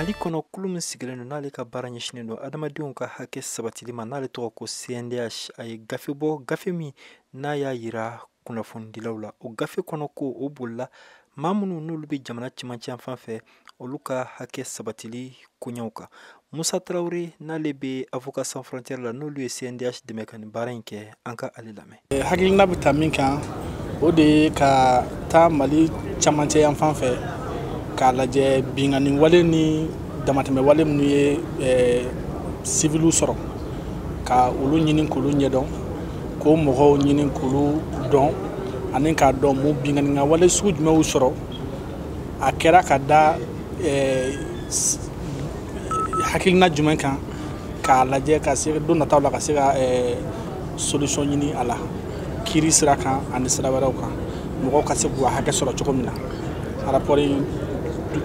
Mali kono kulu min sigilen don n'ale ka baara ɲɛsinnen don adamadenw ka hakɛ sabatili ma n'ale tɔgɔ ko CNDH a ye gafe bɔ gafe min n'a y'a yira kunnafonidilaw la o gafe kɔnɔ ko o bolila maa minnu n'olu bɛ jamana cɛmancɛ yan fan fɛ olu ka hakɛ sabatili koɲɛw kan Musa Traoré n'ale bɛ Avocats Sans Frontières la n'olu ye CNDH dɛmɛ ka nin baara in kɛ an ka ale lamɛn. Hakilina bɛ ta min kan o de ye ka taa Mali cɛmancɛ yan fan fɛ k'a lajɛ bingani wale ni damatɛmɛ wale minnu ye civiliw sɔrɔ ka olu ɲini k'olu ɲɛdɔn k'o mɔgɔw ɲini k'olu dɔn ani k'a dɔn mun bingani wale sugu jumɛnw sɔrɔ a kɛra ka da hakilina jumɛn kan k'a lajɛ ka se don nataw la ka se ka solution ɲini a la kiiri sira kan ani sira wɛrɛw kan mɔgɔw ka se k'u hakɛ sɔrɔ cogo min na rapport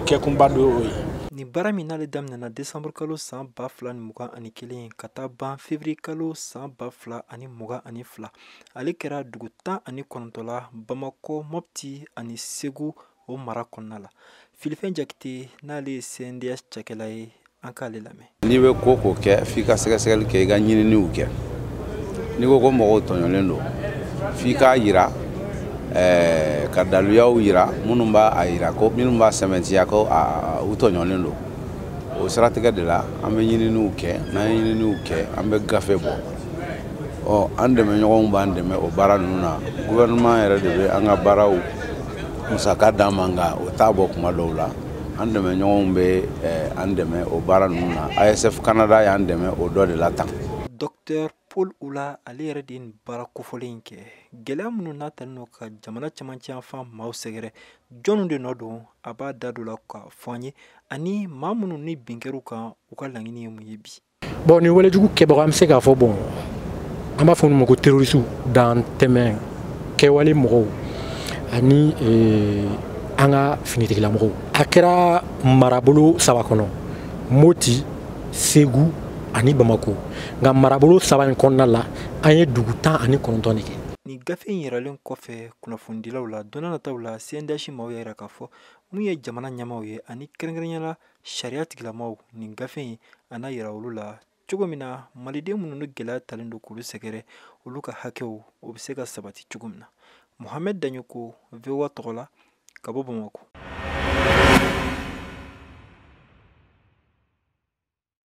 kɛkunba dɔ y'o ye. Ni baara min n'ale daminɛna décembre kalo san 2021 ka taa ban février kalo san 2022 ale kɛra dugu 19 la Bamakɔ, Mopti ani Segu o mara kɔnɔna la. Filifɛn Jakite n'ale ye CNDH cakɛla ye an k'ale lamɛn. N'i bɛ ko ko kɛ f'i ka sɛgɛsɛgɛli kɛ i ka ɲininiw kɛ n'i ko ko mɔgɔw tɔɲɔlen don f'i k'a yira ka daluyaw yira minnu b'a yira ko minnu b'a sɛmɛntiya ko u tɔɲɔlen don o siratigɛ de la an bɛ ɲininiw kɛ n'an ye ɲininiw kɛ an bɛ gafe bɔ an dɛmɛɲɔgɔnw b'an dɛmɛ o baara ninnu na gouvernement yɛrɛ de bɛ an ka baaraw musaka d'an ma nka o t'a bɔ kuma dɔw la an dɛmɛɲɔgɔnw bɛ an dɛmɛ o baara ninnu na ASF Canada y'an dɛmɛ o dɔ de la tan. Dr Paul Oula ale yɛrɛ de ye nin baara kofɔlen in kɛ gɛlɛya minnu n'a talen don ka jamana cɛmancɛ yan fan maaw sɛgɛrɛ jɔnw de nɔ don a b'a da don la k'a fɔ an ye ani maa minnu ni bin kɛr'u kan u ka laɲini ye mun ye bi. Bon ni walejugu kɛbaga an bɛ se k'a fɔ bon an b'a fɔ olu ma ko terroriste dan tɛmɛ kɛwale mɔgɔw ani an ka finitigilamɔgɔw a kɛra marabolo saba kɔnɔ Moti, Segu ani Bamako nka marabolo saba in kɔnɔna la an ye dugu 19 de kɛ. Ni gafe in yiralen kɔfɛ kunnafonidilaw la don n'a nataw la CNDH maaw y'a yira k'a fɔ mun ye jamana ɲɛmaaw ye ani kɛrɛnkɛrɛnnenya sariya tigilamaw nin gafe in a n'a yira olu la cogo min na maliden minnu ni gɛlɛya talen don k'olu sɛgɛrɛ olu ka hakɛw o bɛ se ka sabati cogo min na. Mohamed Daɲoko VOA tɔgɔ la ka bɔ Bamakɔ.